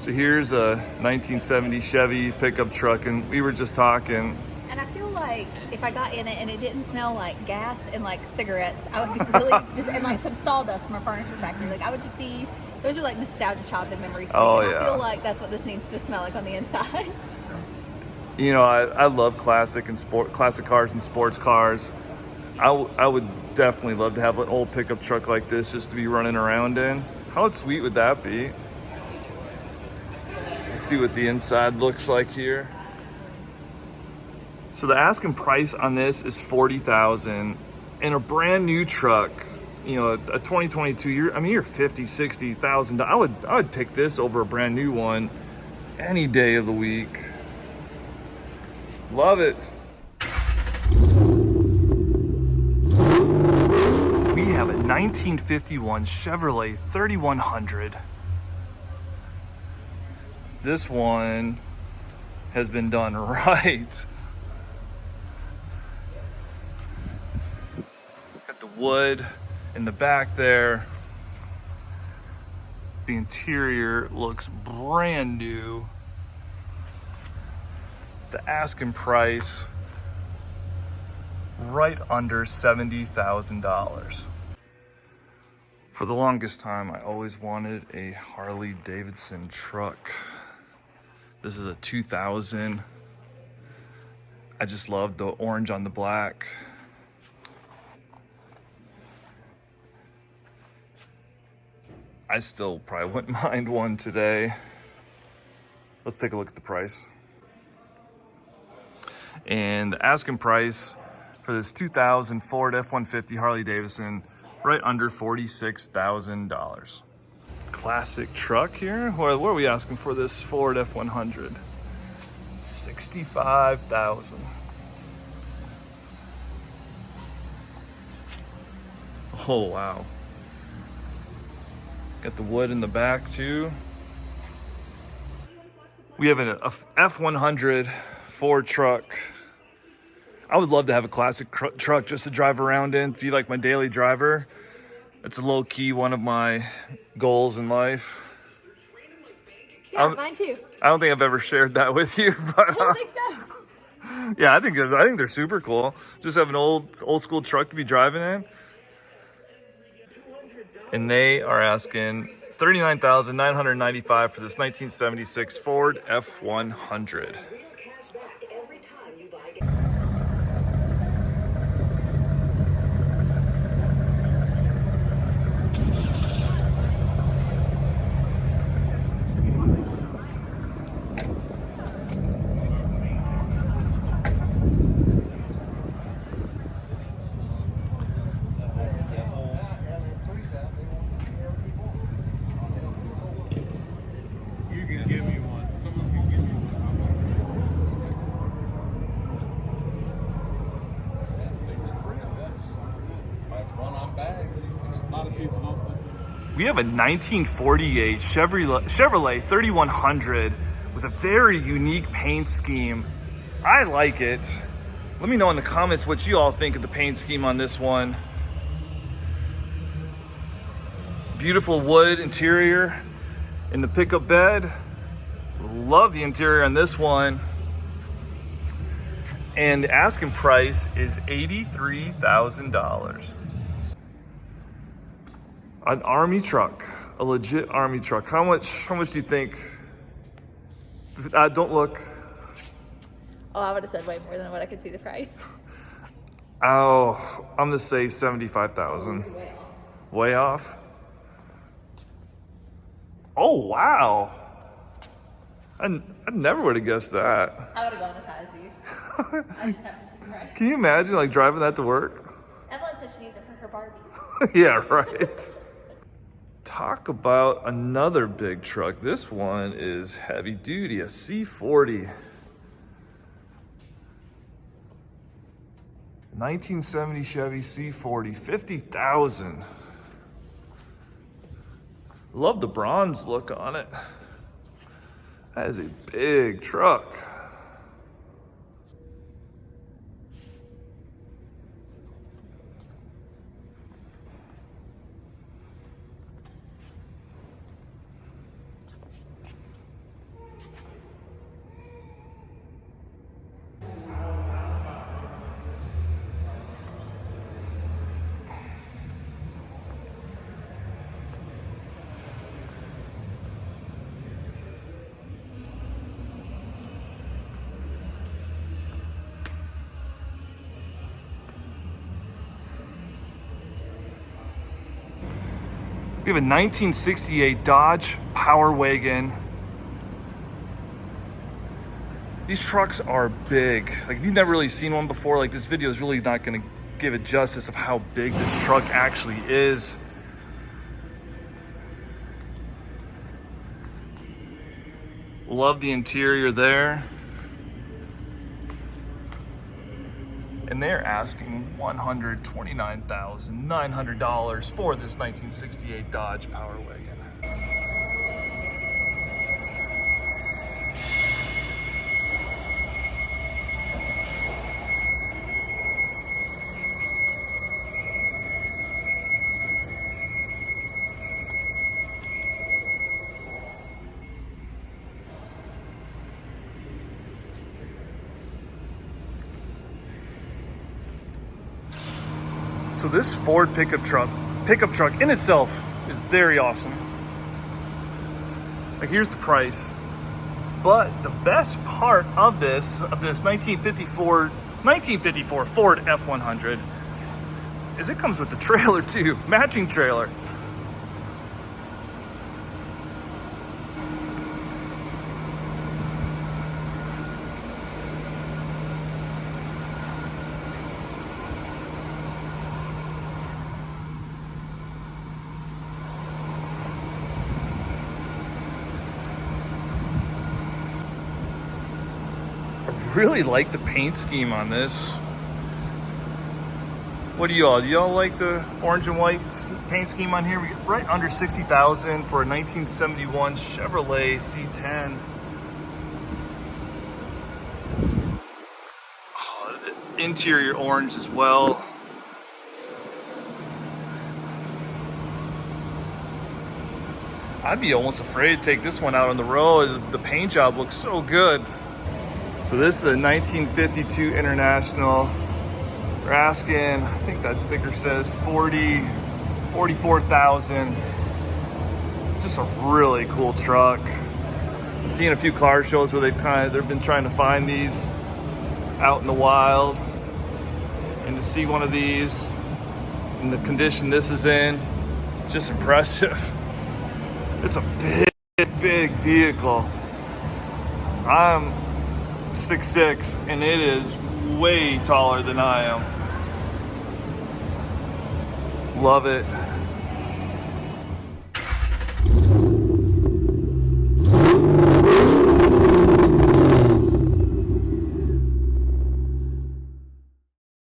So here's a 1970 Chevy pickup truck, and we were just talking. And I feel like if I got in it and it didn't smell like gas and like cigarettes, I would be really and like some sawdust from a furniture factory. Like I would just be. Those are like nostalgia childhood memories. For me. Oh, and yeah. I feel like that's what this needs to smell like on the inside. You know, I love classic cars and sports cars. I would definitely love to have an old pickup truck like this just to be running around in. How sweet would that be? Let's see what the inside looks like here. So the asking price on this is $40,000, and a brand new truck, you know, a 2022 year. I mean, you're $50,000-$60,000. I would pick this over a brand new one any day of the week. Love it. We have a 1951 Chevrolet 3100. This one has been done right. Got the wood in the back there. The interior looks brand new. The asking price right under $70,000. For the longest time, I always wanted a Harley Davidson truck. This is a 2000. I just love the orange on the black. I still probably wouldn't mind one today. Let's take a look at the price. And the asking price for this 2000 Ford F-150 Harley Davidson, right under $46,000. Classic truck here. What are we asking for this Ford F-100? $65,000. Oh, wow. Got the wood in the back too. We have an F-100 Ford truck. I would love to have a classic truck just to drive around in, be like my daily driver. It's a low-key one of my goals in life. Yeah, mine too. I don't think I've ever shared that with you, but I don't think so. yeah, I think they're super cool. Just have an old school truck to be driving in. And they are asking $39,995 for this 1976 Ford F-100. We have a 1948 Chevrolet 3100 with a very unique paint scheme. I like it. Let me know in the comments what you all think of the paint scheme on this one. Beautiful wood interior in the pickup bed. Love the interior on this one. And the asking price is $83,000. An army truck, a legit army truck. How much do you think? Don't look. Oh, I would have said way more than what I could see the price. Oh, I'm gonna say 75,000. Way off. Oh, wow. I never would have guessed that. I would have gone as high as you. I just have to see the price. Can you imagine like driving that to work? Evelyn said she needs it for her Barbie. Yeah, right. Talk about another big truck. This one is heavy duty, a C40. 1970 Chevy C40, 50,000. Love the bronze look on it. That is a big truck. We have a 1968 Dodge Power Wagon. These trucks are big. Like, if you've never really seen one before, like, this video is really not gonna give it justice of how big this truck actually is. Love the interior there. And they're asking $129,900 for this 1968 Dodge Power Wagon. So this Ford pickup truck in itself is very awesome. Like, here's the price. But the best part of this 1954 Ford F100 is it comes with the trailer too, matching trailer. Really like the paint scheme on this. What do y'all like the orange and white paint scheme on here? We get right under 60,000 for a 1971 Chevrolet C10. Oh, the interior orange as well. I'd be almost afraid to take this one out on the road. The paint job looks so good. So this is a 1952 International. They're asking, I think that sticker says 44,000. Just a really cool truck. I've seen a few car shows where they've been trying to find these out in the wild. And to see one of these in the condition this is in, just impressive. It's a big vehicle. I'm 6'6", and it is way taller than I am. Love it.